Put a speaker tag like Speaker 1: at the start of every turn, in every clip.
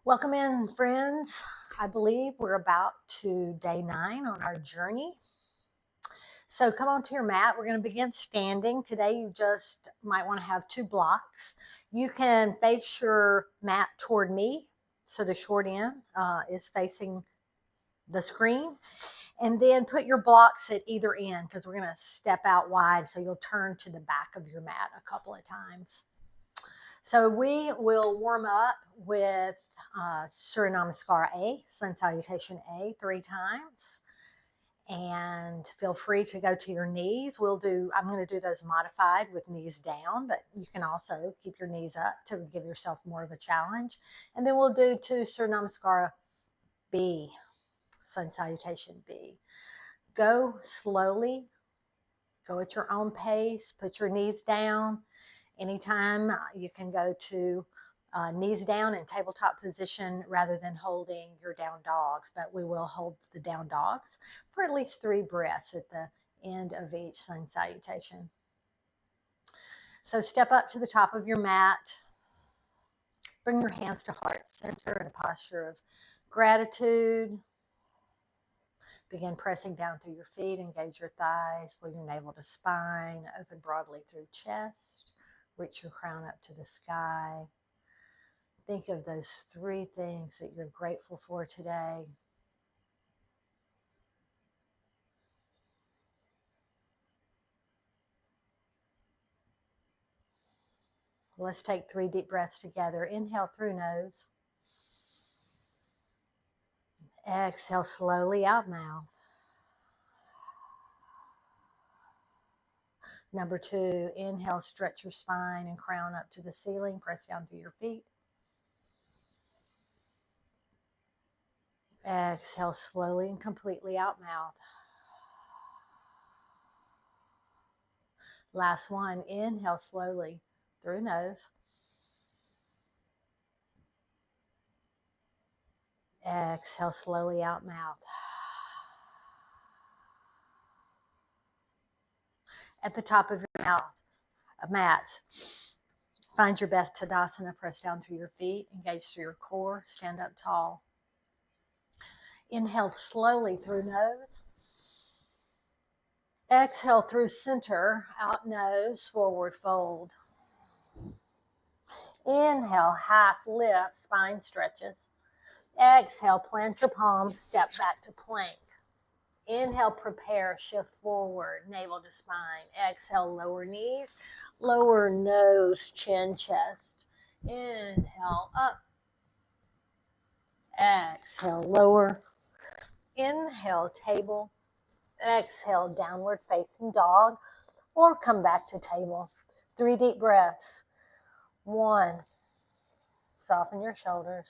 Speaker 1: Welcome in, friends. I believe we're about to day 9 on our journey. So come onto your mat. We're going to begin standing. Today you just might want to have 2 blocks. You can face your mat toward me, so the short end is facing the screen. And then put your blocks at either end because we're going to step out wide, so you'll turn to the back of your mat a couple of times. So we will warm up with Surya Namaskar A, Sun Salutation A, 3 times. And feel free to go to your knees. I'm going to do those modified with knees down, but you can also keep your knees up to give yourself more of a challenge. And then we'll do 2 Surya Namaskar B, Sun Salutation B. Go slowly, go at your own pace, put your knees down. Anytime you can go to knees down in tabletop position rather than holding your down dogs, but we will hold the down dogs for at least 3 breaths at the end of each sun salutation. So step up to the top of your mat, bring your hands to heart center in a posture of gratitude. Begin pressing down through your feet, engage your thighs, pull your navel to spine, open broadly through chest. Reach your crown up to the sky. Think of those 3 things that you're grateful for today. Let's take 3 deep breaths together. Inhale through nose. Exhale slowly out mouth. Number 2, inhale, stretch your spine and crown up to the ceiling. Press down through your feet. Exhale slowly and completely out mouth. Last one, inhale slowly through nose. Exhale slowly out mouth. At the top of your mats, find your best Tadasana. Press down through your feet, engage through your core, stand up tall. Inhale slowly through nose. Exhale through center, out nose, forward fold. Inhale, half lift, spine stretches. Exhale, plant your palms, step back to plank. Inhale, prepare, shift forward, navel to spine. Exhale, lower knees, lower nose, chin, chest. Inhale, up. Exhale, lower. Inhale, table. Exhale, downward facing dog, or come back to table. 3 deep breaths. 1, soften your shoulders.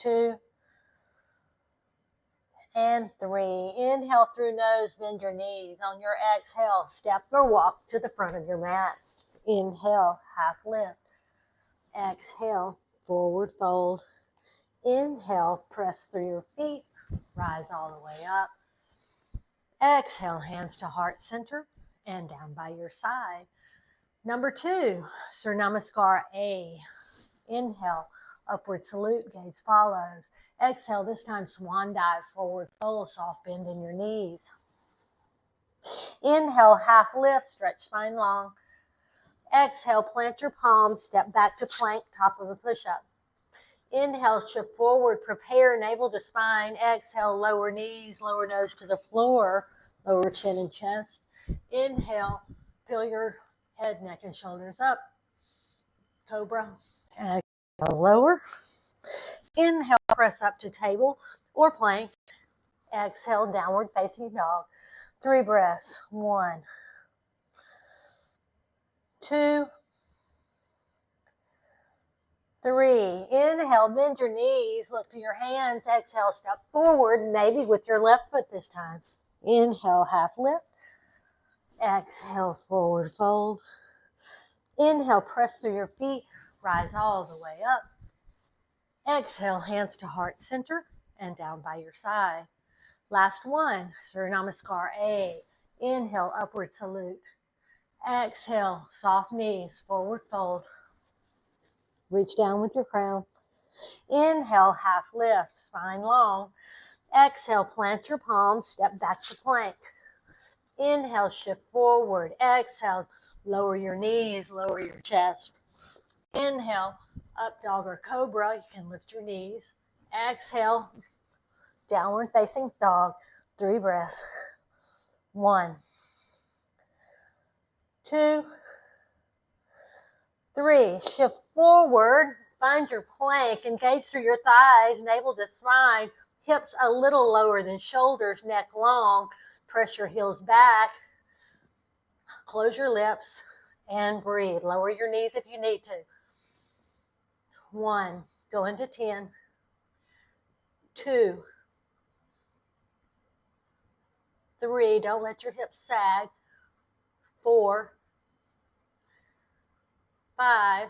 Speaker 1: 2, and 3. Inhale through nose, bend your knees. On your exhale, step or walk to the front of your mat. Inhale, half lift. Exhale, forward fold. Inhale, press through your feet, rise all the way up. Exhale, hands to heart center and down by your side. Number 2, Surya Namaskar A. Inhale, upward salute, gaze follows. Exhale, this time swan dive, forward fold, soft bend in your knees. Inhale, half lift, stretch spine long. Exhale, plant your palms, step back to plank, top of a push-up. Inhale, shift forward, prepare, navel to spine. Exhale, lower knees, lower nose to the floor, lower chin and chest. Inhale, feel your head, neck, and shoulders up. Cobra. Exhale, lower. Inhale, press up to table or plank. Exhale, downward facing dog. 3 breaths. 1, 2, 3. Inhale, bend your knees, look to your hands. Exhale, step forward, maybe with your left foot this time. Inhale, half lift. Exhale, forward fold. Inhale, press through your feet, rise all the way up. Exhale, hands to heart center and down by your side. Last one, Surya Namaskar A. Inhale, upward salute. Exhale, soft knees, forward fold. Reach down with your crown. Inhale, half lift, spine long. Exhale, plant your palms, step back to plank. Inhale, shift forward. Exhale, lower your knees, lower your chest. Inhale, up dog or cobra. You can lift your knees. Exhale, downward facing dog. 3 breaths. 1, 2, 3. Shift forward. Find your plank. Engage through your thighs, navel to spine. Hips a little lower than shoulders, neck long. Press your heels back. Close your lips and breathe. Lower your knees if you need to. 1. Go into 10. 2. 3. Don't let your hips sag. 4. 5.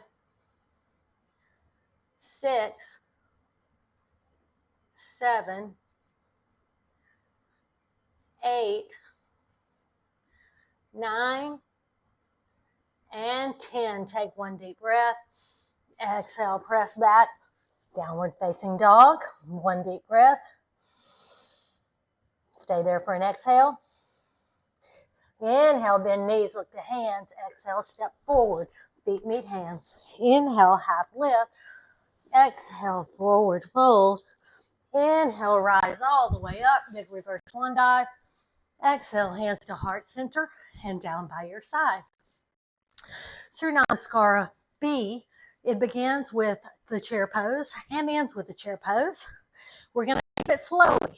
Speaker 1: 6. 7. 8. 9. And 10. Take 1 deep breath. Exhale, press back. Downward facing dog. 1 deep breath. Stay there for an exhale. Inhale, bend knees, look to hands. Exhale, step forward. Feet meet hands. Inhale, half lift. Exhale, forward fold. Inhale, rise all the way up. Big reverse swan dive. Exhale, hands to heart center and down by your side. Surya Namaskara B. It begins with the chair pose and ends with the chair pose. We're going to keep it flowy.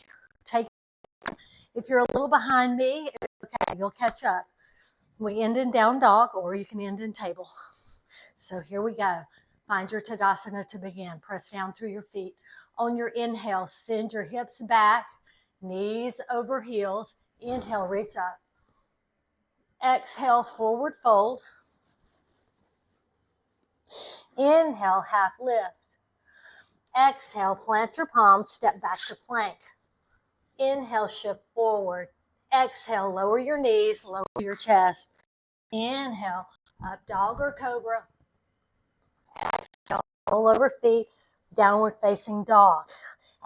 Speaker 1: If you're a little behind me, it's okay. You'll catch up. We end in down dog, or you can end in table. So here we go. Find your Tadasana to begin. Press down through your feet. On your inhale, send your hips back, knees over heels. Inhale, reach up. Exhale, forward fold. Inhale, half lift. Exhale, plant your palms, step back to plank. Inhale, shift forward. Exhale, lower your knees, lower your chest. Inhale, up dog or cobra. Exhale, roll over feet, downward facing dog.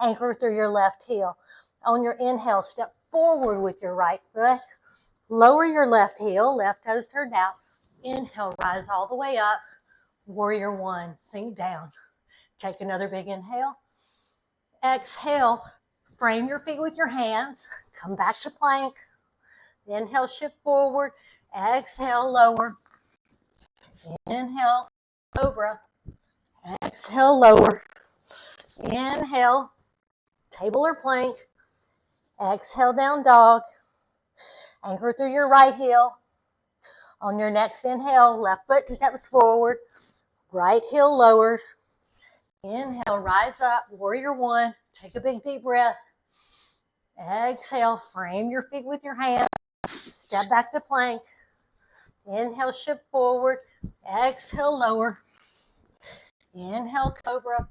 Speaker 1: Anchor through your left heel. On your inhale, step forward with your right foot. Lower your left heel, left toes turned out. Inhale, rise all the way up. Warrior 1, sink down. Take another big inhale. Exhale, frame your feet with your hands. Come back to plank. Inhale, shift forward. Exhale, lower. Inhale, cobra. Exhale, lower. Inhale, table or plank. Exhale, down dog. Anchor through your right heel. On your next inhale, left foot steps forward. Right heel lowers. Inhale, rise up. Warrior 1. Take a big deep breath. Exhale, frame your feet with your hands. Step back to plank. Inhale, shift forward. Exhale, lower. Inhale, cobra.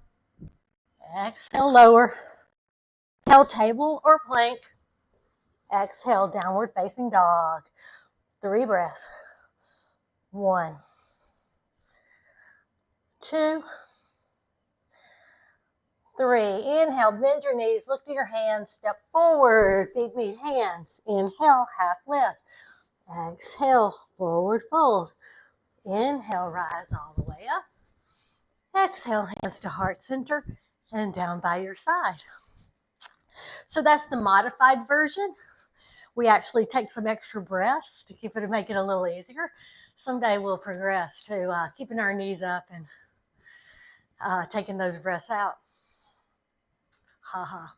Speaker 1: Exhale, lower. Inhale, table or plank. Exhale, downward facing dog. 3 breaths. 1, 2, 3. Inhale, bend your knees, look to your hands, step forward, feet meet hands. Inhale, half lift. Exhale, forward fold. Inhale, rise all the way up. Exhale, hands to heart center and down by your side. So that's the modified version. We actually take some extra breaths to make it a little easier. Someday we'll progress to keeping our knees up and taking those breaths out. Ha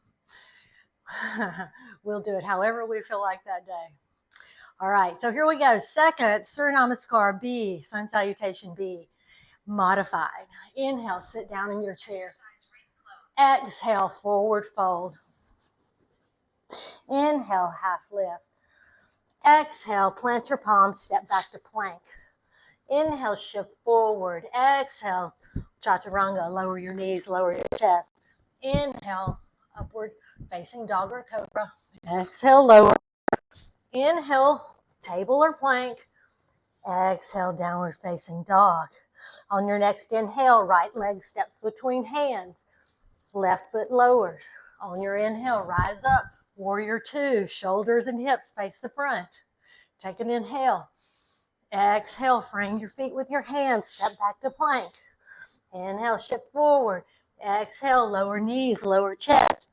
Speaker 1: ha. We'll do it however we feel like that day. All right, so here we go. Second, Surya Namaskar B, Sun Salutation B, modified. Inhale, sit down in your chair. Exhale, forward fold. Inhale, half lift. Exhale, plant your palms, step back to plank. Inhale, shift forward. Exhale, chaturanga, lower your knees, lower your chest. Inhale, upward facing dog or cobra. Exhale, lower. Inhale, table or plank. Exhale, downward facing dog. On your next inhale, right leg steps between hands. Left foot lowers. On your inhale, rise up. Warrior two, shoulders and hips face the front. Take an inhale. Exhale, frame your feet with your hands. Step back to plank. Inhale, shift forward. Exhale, lower knees, lower chest.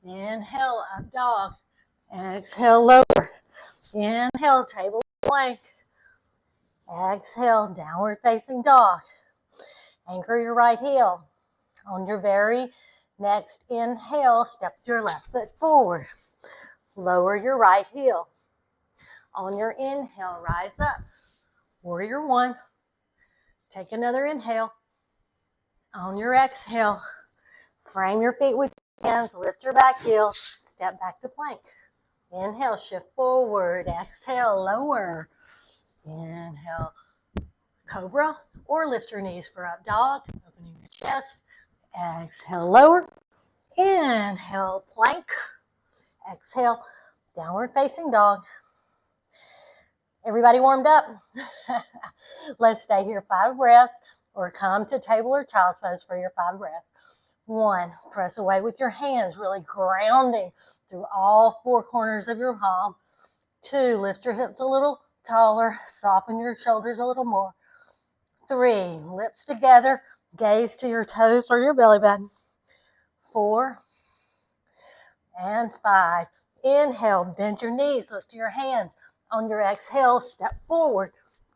Speaker 1: Inhale, up dog. Exhale, lower. Inhale, table plank. Exhale, downward facing dog. Anchor your right heel. On your very next inhale, step your left foot forward. Lower your right heel. On your inhale, rise up. Warrior one. Take another inhale. On your exhale, frame your feet with your hands. Lift your back heel. Step back to plank. Inhale, shift forward. Exhale, lower. Inhale, cobra, or lift your knees for up dog. Opening your chest. Exhale, lower. Inhale, plank. Exhale, downward facing dog. Everybody warmed up? Let's stay here 5 breaths, or come to table or child's pose for your 5 breaths. 1, press away with your hands, really grounding through all 4 corners of your palm. 2, lift your hips a little taller, soften your shoulders a little more. 3, lips together, gaze to your toes or your belly button. 4 and 5. Inhale, bend your knees, lift your hands. On your exhale, step forward.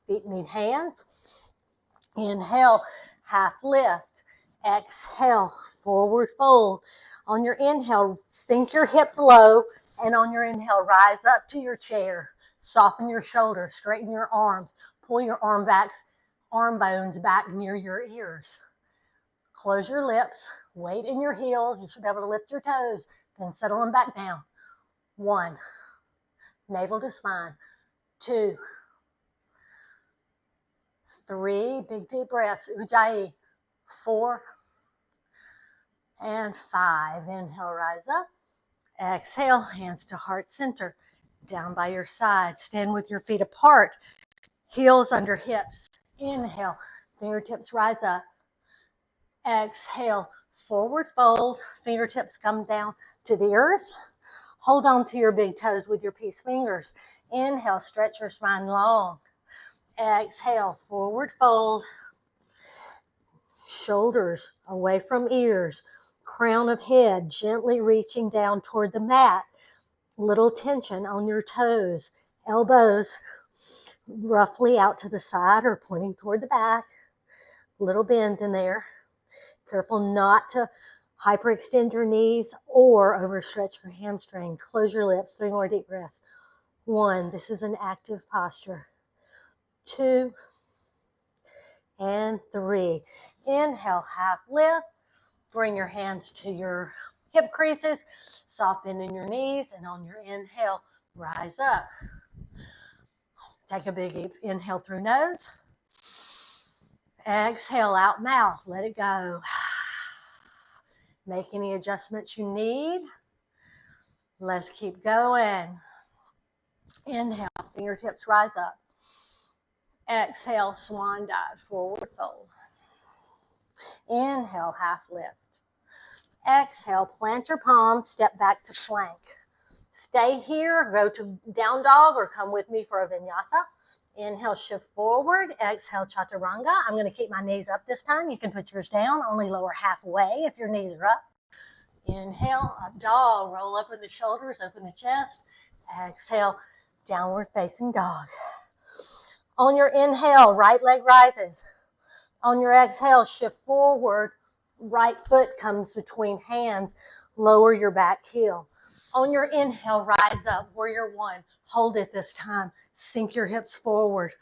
Speaker 1: Feet meet hands. Inhale, half lift. Exhale, forward fold. On your inhale, sink your hips low, and on your inhale, rise up to your chair. Soften your shoulders, straighten your arms. Pull your arm bones back near your ears. Close your lips, weight in your heels. You should be able to lift your toes, then settle them back down. 1, navel to spine. 2, 3, big deep breaths, Ujjayi. 4 and 5. Inhale, rise up. Exhale, hands to heart center. Down by your side. Stand with your feet apart. Heels under hips. Inhale, fingertips rise up. Exhale, forward fold. Fingertips come down to the earth. Hold on to your big toes with your peace fingers. Inhale, stretch your spine long. Exhale, forward fold. Shoulders away from ears. Crown of head gently reaching down toward the mat. Little tension on your toes. Elbows roughly out to the side or pointing toward the back. Little bend in there. Careful not to hyperextend your knees or overstretch your hamstring. Close your lips. 3 more deep breaths. 1, this is an active posture. 2 and 3. Inhale, half lift. Bring your hands to your hip creases. Soft bend in your knees, and on your inhale, rise up. Take a big inhale through nose. Exhale out mouth. Let it go. Make any adjustments you need. Let's keep going. Inhale, fingertips rise up. Exhale, swan dive, forward fold. Inhale, half lift. Exhale, plant your palms, step back to plank. Stay here, go to down dog, or come with me for a vinyasa. Inhale, shift forward. Exhale, chaturanga. I'm going to keep my knees up this time. You can put yours down, only lower halfway if your knees are up. Inhale, up dog. Roll up in the shoulders, open the chest. Exhale, downward facing dog. On your inhale, right leg rises. On your exhale, shift forward. Right foot comes between hands. Lower your back heel. On your inhale, rise up. Warrior one. Hold it this time. Sink your hips forward.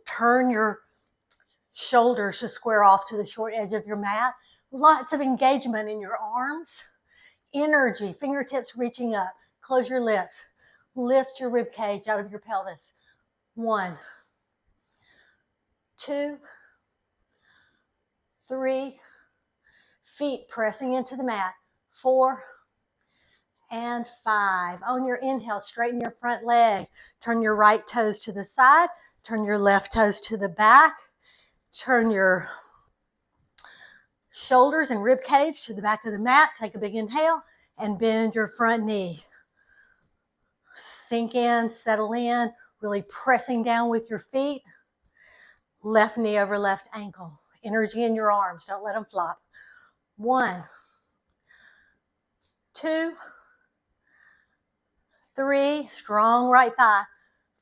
Speaker 1: Turn your shoulders to square off to the short edge of your mat. Lots of engagement in your arms. Energy. Fingertips reaching up. Close your lips. Lift your rib cage out of your pelvis. 1, 2, 3. Feet pressing into the mat. 4 and 5. On your inhale, straighten your front leg. Turn your right toes to the side. Turn your left toes to the back. Turn your Shoulders and rib cage to the back of the mat. Take a big inhale and bend your front knee. Sink in, settle in, really pressing down with your feet. Left knee over left ankle. Energy in your arms. Don't let them flop. 1, 2, 3. Strong right thigh.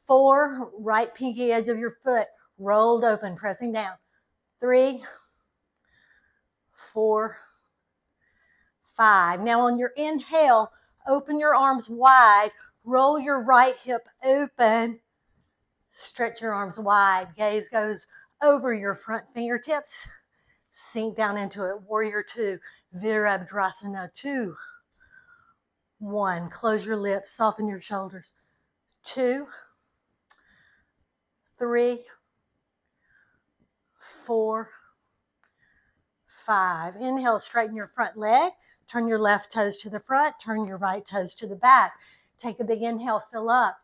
Speaker 1: 4. Right pinky edge of your foot rolled open, pressing down. 3, 4, 5. Now on your inhale, open your arms wide. Roll your right hip open. Stretch your arms wide. Gaze goes over your front fingertips. Sink down into it. Warrior 2. Virabhadrasana 2. 1. Close your lips. Soften your shoulders. 2, 3, 4, 5. Inhale, straighten your front leg. Turn your left toes to the front. Turn your right toes to the back. Take a big inhale, fill up.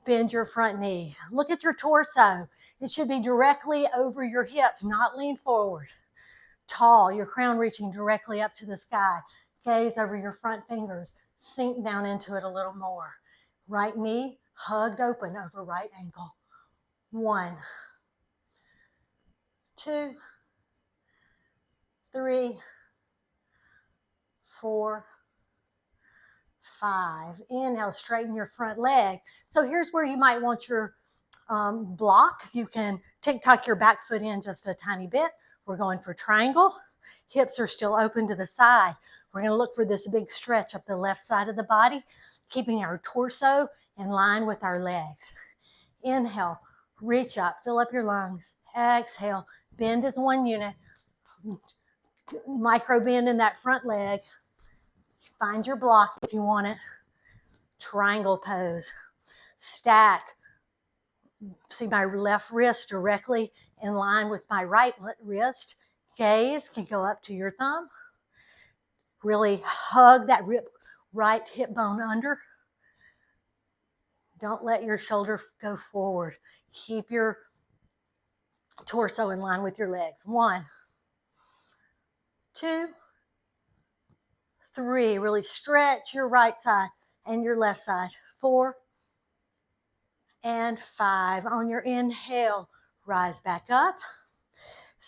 Speaker 1: Bend your front knee. Look at your torso. It should be directly over your hips, not lean forward. Tall, your crown reaching directly up to the sky. Gaze over your front fingers. Sink down into it a little more. Right knee hugged open over right ankle. 1, 2, 3, 4, 5. Inhale, straighten your front leg. So here's where you might want your block. You can tuck your back foot in just a tiny bit. We're going for triangle. Hips are still open to the side. We're going to look for this big stretch up the left side of the body, keeping our torso in line with our legs. Inhale, reach up, fill up your lungs. Exhale, bend as one unit. Micro bend in that front leg. Find your block if you want it. Triangle pose. Stack. See my left wrist directly in line with my right wrist. Gaze can go up to your thumb. Really hug that right hip bone under. Don't let your shoulder go forward. Keep your torso in line with your legs. 1, 2, 3. Really stretch your right side and your left side. 4 and 5. On your inhale, rise back up.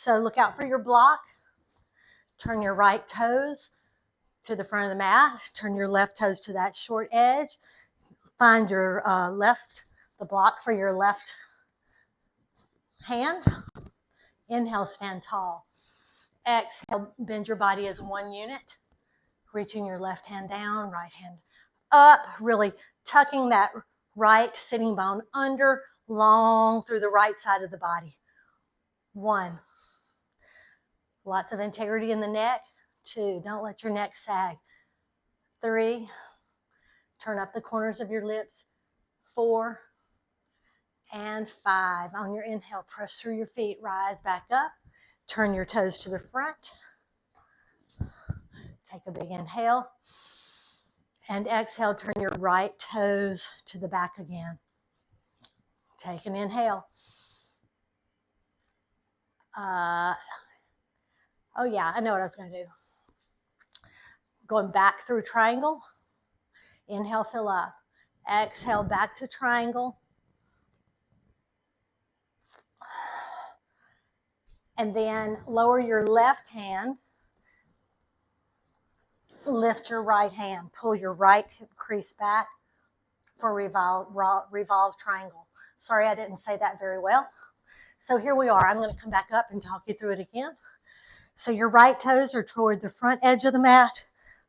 Speaker 1: So look out for your block. Turn your right toes to the front of the mat. Turn your left toes to that short edge. Find your the block for your left hand. Inhale, stand tall. Exhale, bend your body as one unit. Reaching your left hand down, right hand up. Really tucking that right sitting bone under, long through the right side of the body. 1. Lots of integrity in the neck. 2. Don't let your neck sag. 3. Turn up the corners of your lips. 4 and 5. On your inhale, press through your feet. Rise back up. Turn your toes to the front. Take a big inhale. And exhale, turn your right toes to the back again. Take an inhale. Oh yeah, I know what I was going to do. Going back through triangle. Inhale, fill up. Exhale, back to triangle. And then lower your left hand. Lift your right hand. Pull your right hip crease back for revolve triangle. Sorry, I didn't say that very well. So here we are. I'm going to come back up and talk you through it again. So your right toes are toward the front edge of the mat.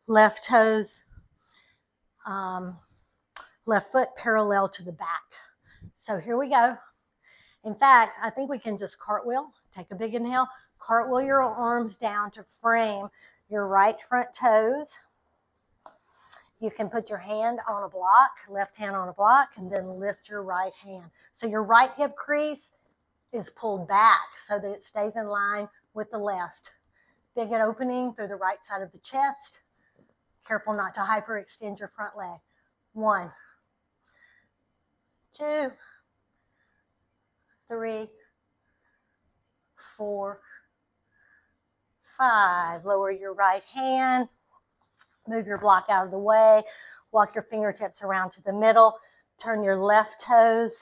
Speaker 1: Left toes, left foot parallel to the back. So here we go. In fact, I think we can just cartwheel. Take a big inhale. Cartwheel your arms down to frame your right front toes. You can put your hand on a block, left hand on a block, and then lift your right hand. So your right hip crease is pulled back so that it stays in line with the left. Big opening through the right side of the chest. Careful not to hyperextend your front leg. 1, 2, 3, 4, 5. Lower your right hand. Move your block out of the way. Walk your fingertips around to the middle. Turn your left toes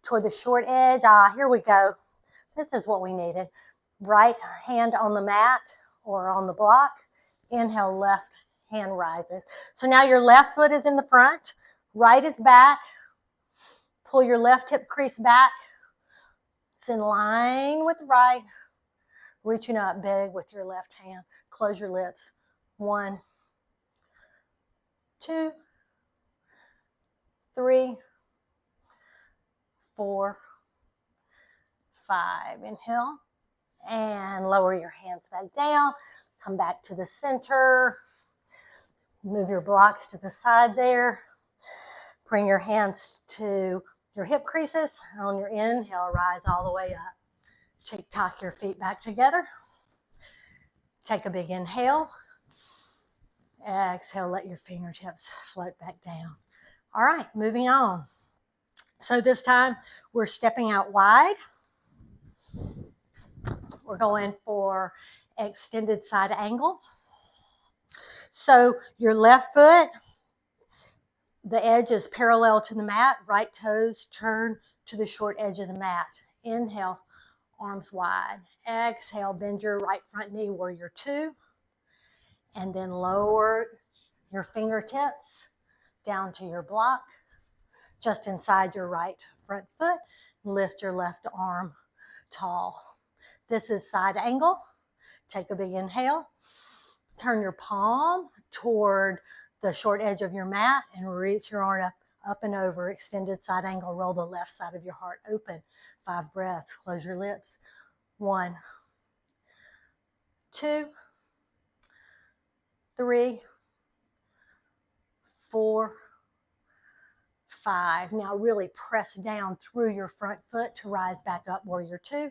Speaker 1: toward the short edge. Here we go. This is what we needed. Right hand on the mat or on the block. Inhale, left hand rises. So now your left foot is in the front. Right is back. Pull your left hip crease back. It's in line with the right. Reaching up big with your left hand. Close your lips. 1, 2, 3, 4, 5. Inhale. And lower your hands back down. Come back to the center. Move your blocks to the side there. Bring your hands to your hip creases. On your inhale, rise all the way up. Tuck your feet back together. Take a big inhale. Exhale, let your fingertips float back down. All right, moving on. So this time we're stepping out wide. We're going for extended side angle. So your left foot, the edge is parallel to the mat. Right toes turn to the short edge of the mat. Inhale, arms wide. Exhale, bend your right front knee, warrior 2. And then lower your fingertips down to your block, just inside your right front foot. Lift your left arm tall. This is side angle. Take a big inhale. Turn your palm toward the short edge of your mat and reach your arm up and over. Extended side angle. Roll the left side of your heart open. 5 breaths. Close your lips. 1, 2, 3, 4, 5. Now really press down through your front foot to rise back up, warrior 2.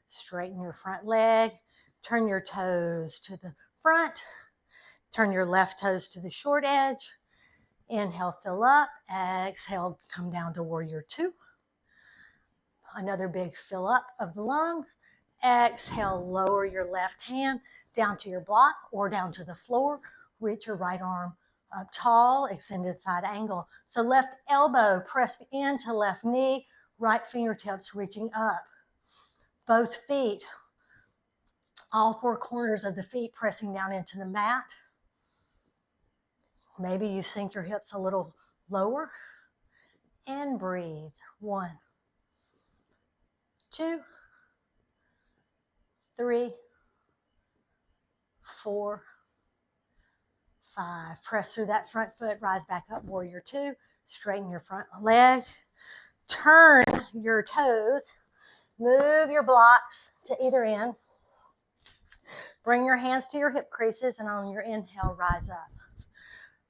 Speaker 1: Straighten your front leg. Turn your toes to the front. Turn your left toes to the short edge. Inhale, fill up. Exhale, come down to warrior 2. Another big fill up of the lungs. Exhale, lower your left hand down to your block or down to the floor. Reach your right arm up tall, extended side angle. So left elbow pressed into left knee, right fingertips reaching up. Both feet, all 4 corners of the feet pressing down into the mat. Maybe you sink your hips a little lower and breathe. 1, 2, 3, 4, 5. Press through that front foot, rise back up, warrior 2. Straighten your front leg. Turn your toes. Move your blocks to either end. Bring your hands to your hip creases, and on your inhale, rise up.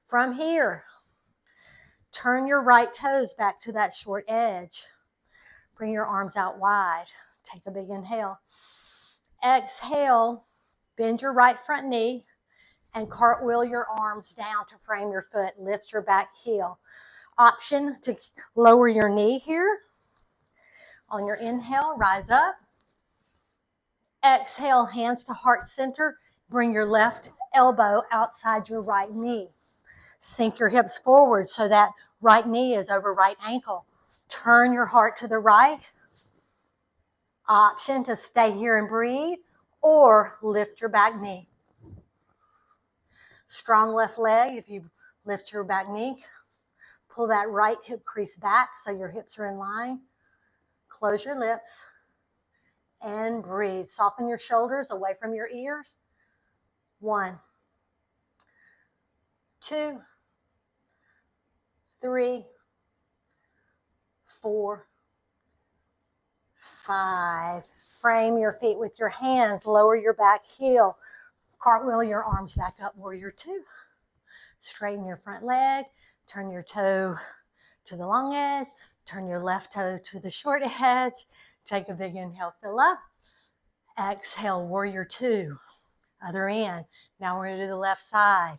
Speaker 1: From here, turn your right toes back to that short edge. Bring your arms out wide. Take a big inhale. Exhale, bend your right front knee and cartwheel your arms down to frame your foot. Lift your back heel. Option to lower your knee here. On your inhale, rise up. Exhale, hands to heart center. Bring your left elbow outside your right knee. Sink your hips forward so that right knee is over right ankle. Turn your heart to the right. Option to stay here and breathe or lift your back knee. Strong left leg if you lift your back knee. Pull that right hip crease back so your hips are in line. Close your lips and breathe. Soften your shoulders away from your ears. 1, 2, 3, 4, 5. Frame your feet with your hands. Lower your back heel. Cartwheel your arms back up, warrior 2. Straighten your front leg. Turn your toe to the long edge. Turn your left toe to the short edge. Take a big inhale, fill up. Exhale, warrior 2. Other end. Now we're going to do the left side.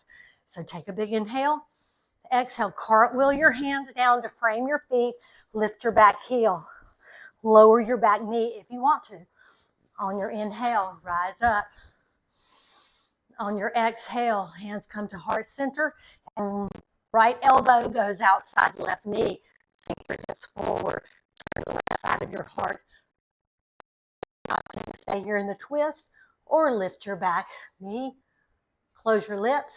Speaker 1: So take a big inhale. Exhale, cartwheel your hands down to frame your feet. Lift your back heel. Lower your back knee if you want to. On your inhale, rise up. On your exhale, hands come to heart center, and right elbow goes outside left knee. Sink your hips forward, turn the left side of your heart. Stay here in the twist, or lift your back knee. Close your lips.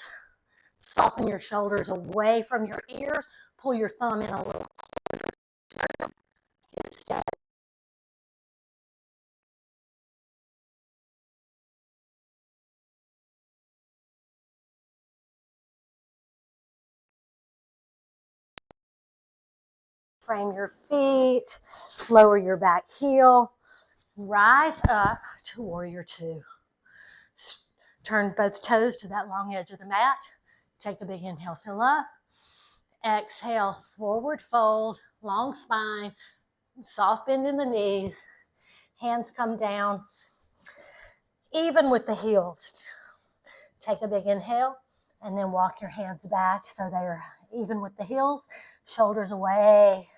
Speaker 1: Soften your shoulders away from your ears. Pull your thumb in a little. Frame your feet. Lower your back heel. Rise up to warrior two. Turn both toes to that long edge of the mat. Take a big inhale, fill up. Exhale, forward fold, long spine, soft bend in the knees. Hands come down, even with the heels. Take a big inhale, and then walk your hands back so they're even with the heels. Shoulders away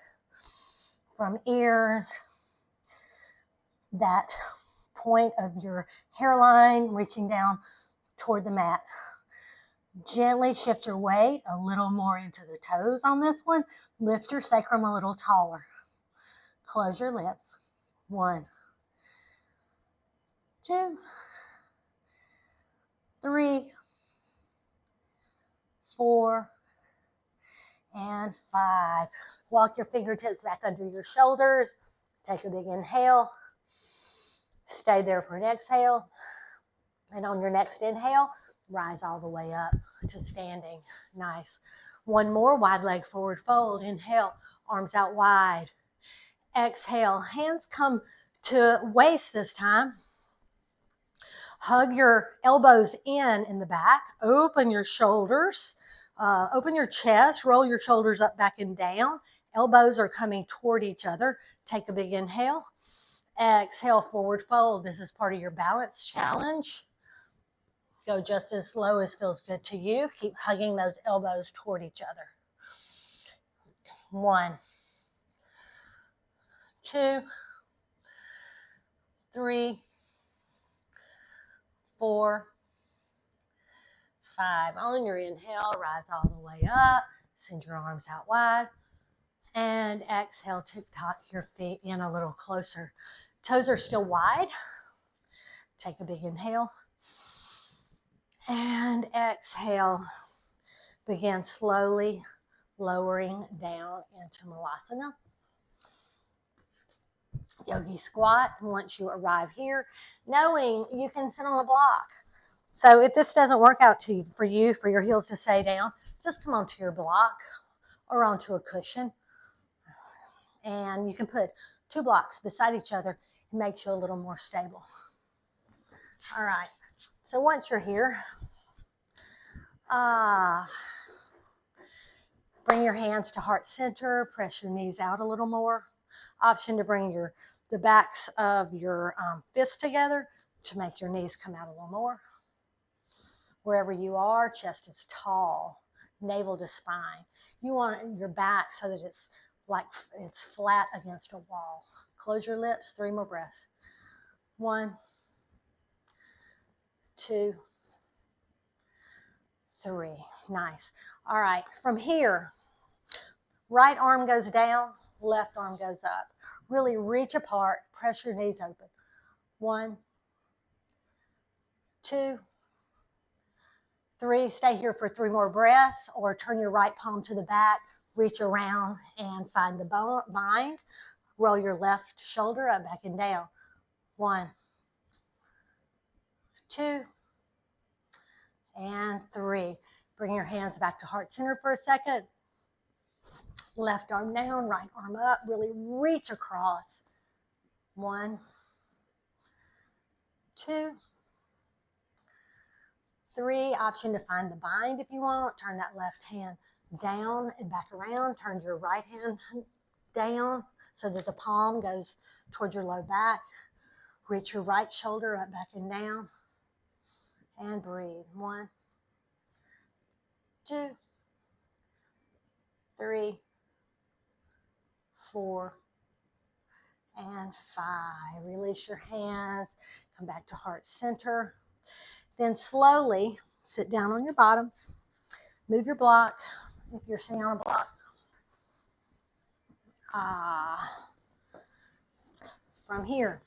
Speaker 1: from ears. That point of your hairline reaching down toward the mat. Gently shift your weight a little more into the toes on this one. Lift your sacrum a little taller. Close your lips. 1, 2, 3, 4, and 5. Walk your fingertips back under your shoulders. Take a big inhale. Stay there for an exhale. And on your next inhale, rise all the way up to standing. Nice. One more, wide leg forward fold. Inhale, arms out wide. Exhale, hands come to waist this time. Hug your elbows in the back. Open your shoulders. Open your chest. Roll your shoulders up, back, and down. Elbows are coming toward each other. Take a big inhale. Exhale, forward fold. This is part of your balance challenge. Go just as slow as feels good to you. Keep hugging those elbows toward each other. 1, 2, 3, 4, 5. On your inhale, rise all the way up. Send your arms out wide. And exhale, tick-tock your feet in a little closer. Toes are still wide. Take a big inhale. And exhale. Begin slowly lowering down into Malasana. Yogi squat. Once you arrive here, knowing you can sit on a block. So if this doesn't work out for your heels to stay down, just come onto your block or onto a cushion. And you can put 2 blocks beside each other. It makes you a little more stable. All right. So once you're here, bring your hands to heart center. Press your knees out a little more. Option to bring the backs of your fists together to make your knees come out a little more. Wherever you are, chest is tall, navel to spine. You want your back so that it's like it's flat against a wall. Close your lips. 3 more breaths. 1, 2, 3. Nice. All right. From here, right arm goes down, left arm goes up. Really reach apart. Press your knees open. 1, 2, 3. Stay here for 3 more breaths, or turn your right palm to the back. Reach around and find the bind. Roll your left shoulder up, back, and down. 1, 2, and 3. Bring your hands back to heart center for a second. Left arm down, right arm up. Really reach across. 1, 2, 3. Option to find the bind if you want. Turn that left hand down and back around. Turn your right hand down so that the palm goes towards your low back. Reach your right shoulder up, back, and down. And breathe. 1, 2, 3, 4, and 5. Release your hands. Come back to heart center. Then slowly sit down on your bottom. Move your block. If you're sitting on a block, from here,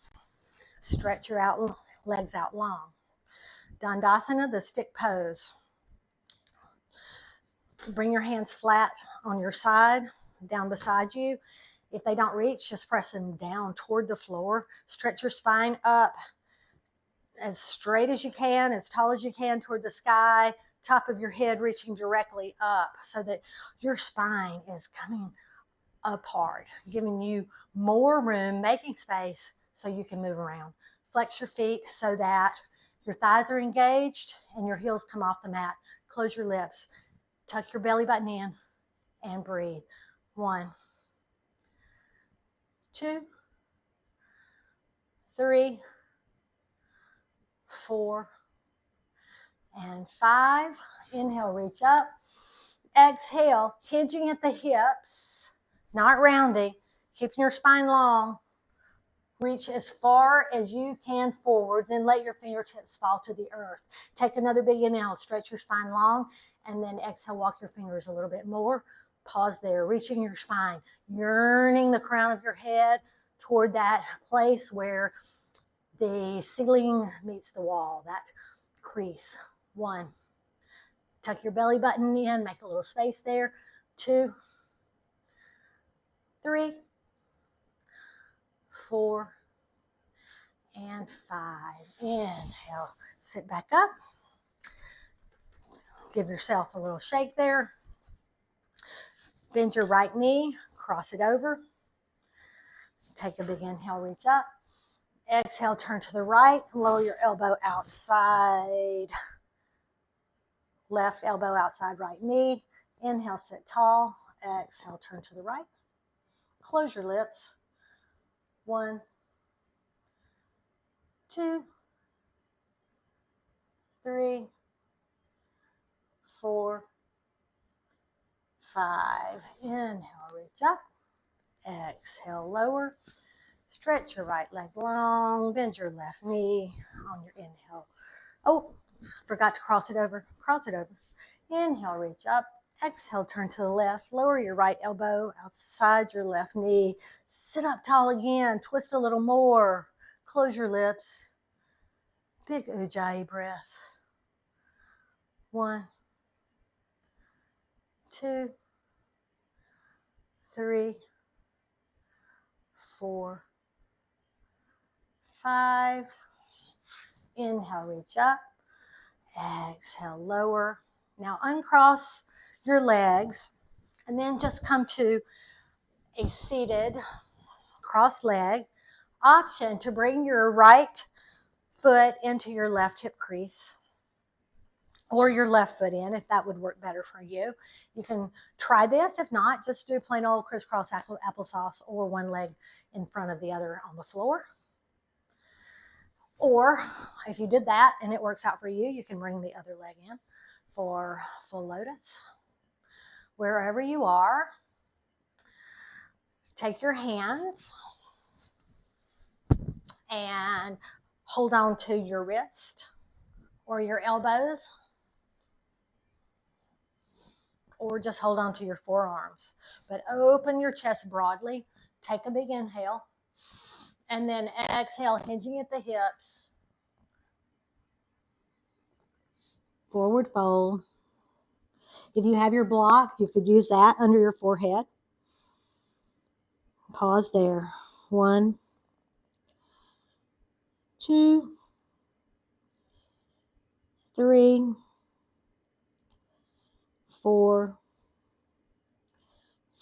Speaker 1: stretch your legs out long. Dandasana, the stick pose. Bring your hands flat on your side, down beside you. If they don't reach, just press them down toward the floor. Stretch your spine up as straight as you can, as tall as you can toward the sky, top of your head reaching directly up so that your spine is coming apart, giving you more room, making space so you can move around. Flex your feet so that your thighs are engaged and your heels come off the mat. Close your lips. Tuck your belly button in and breathe. 1, 2, 3, 4, and 5. Inhale, reach up. Exhale, hinging at the hips, not rounding, keeping your spine long. Reach as far as you can forward, then let your fingertips fall to the earth. Take another big inhale, stretch your spine long, and then exhale, walk your fingers a little bit more. Pause there, reaching your spine, yearning the crown of your head toward that place where the ceiling meets the wall, that crease. 1. Tuck your belly button in, make a little space there. 2, 3, 4, and 5. Inhale, sit back up. Give yourself a little shake there. Bend your right knee, cross it over. Take a big inhale, reach up. Exhale, turn to the right, lower your elbow outside. Left elbow outside right knee. Inhale, sit tall. Exhale, turn to the right. Close your lips. 1, 2, 3, 4, 5. Inhale, reach up. Exhale, lower. Stretch your right leg long. Bend your left knee on your inhale. Oh, forgot to cross it over. Cross it over. Inhale, reach up. Exhale, turn to the left. Lower your right elbow outside your left knee. Sit up tall again. Twist a little more. Close your lips. Big Ujjayi breath. 1, 2, 3, 4, 5. Inhale, reach up. Exhale, lower. Now uncross your legs and then just come to a seated cross leg. Option to bring your right foot into your left hip crease or your left foot in, if that would work better for you. You can try this. If not, just do plain old crisscross applesauce or one leg in front of the other on the floor. Or if you did that and it works out for you, you can bring the other leg in for full lotus. Wherever you are, take your hands and hold on to your wrist or your elbows, or just hold on to your forearms. But open your chest broadly. Take a big inhale. And then exhale, hinging at the hips. Forward fold. If you have your block, you could use that under your forehead. Pause there. 1, 2, 3, 4,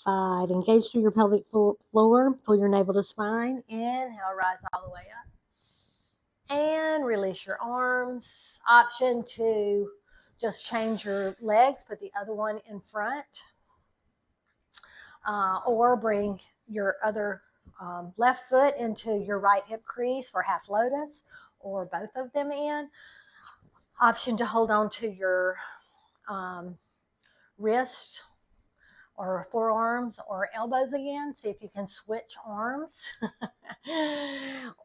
Speaker 1: 5. Engage through your pelvic floor. Pull your navel to spine. Inhale, rise all the way up. And release your arms. Option to just change your legs, put the other one in front. Or bring your other left foot into your right hip crease for half lotus, or both of them in. Option to hold on to your wrist or forearms or elbows again. See if you can switch arms.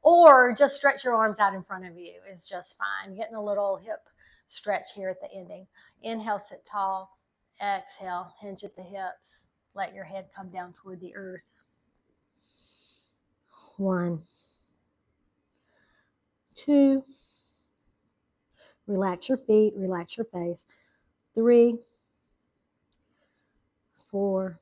Speaker 1: Or just stretch your arms out in front of you is just fine. Getting a little hip stretch here at the ending. Inhale, sit tall. Exhale, hinge at the hips. Let your head come down toward the earth. 1, 2. Relax your feet, relax your face. 3, 4,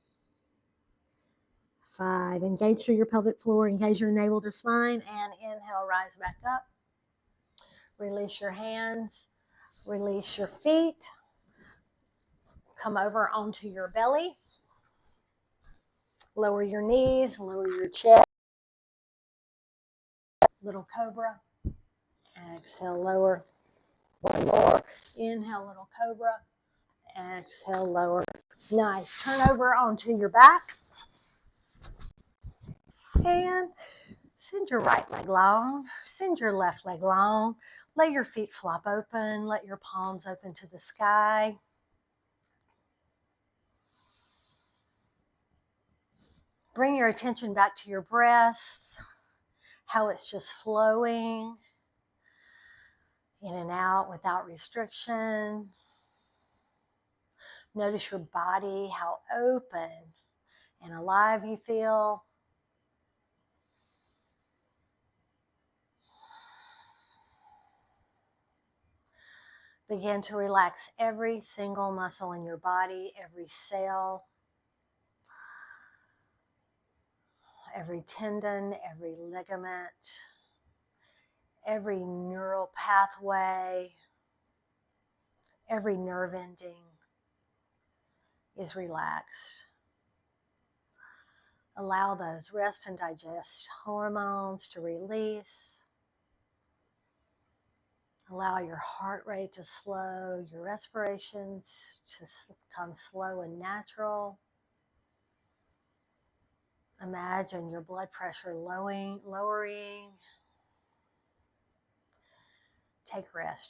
Speaker 1: 5. Engage through your pelvic floor, engage your navel to spine, and inhale, rise back up. Release your hands, release your feet. Come over onto your belly. Lower your knees, lower your chest. Little cobra. Exhale, lower. 1 more. Inhale, little cobra. Exhale, lower. Nice. Turn over onto your back. And send your right leg long. Send your left leg long. Let your feet flop open. Let your palms open to the sky. Bring your attention back to your breath, how it's just flowing in and out without restriction. Notice your body, how open and alive you feel. Begin to relax every single muscle in your body, every cell, every tendon, every ligament, every neural pathway, every nerve ending is relaxed. Allow those rest and digest hormones to release. Allow your heart rate to slow, your respirations to become slow and natural. Imagine your blood pressure lowering. Take rest.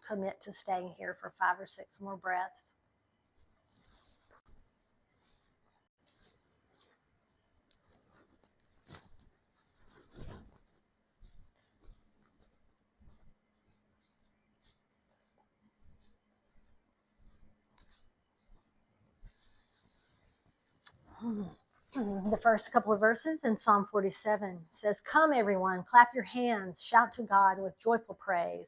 Speaker 1: Commit to staying here for 5 or 6 more breaths. The first couple of verses in Psalm 47 says, "Come everyone, clap your hands, shout to God with joyful praise,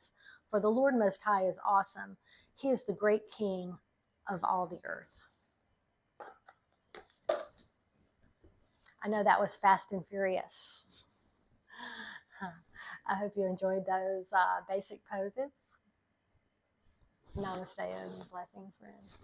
Speaker 1: for the Lord Most High is awesome. He is the great King of all the earth." I know that was fast and furious. I hope you enjoyed those basic poses. Namaste and blessings, friends.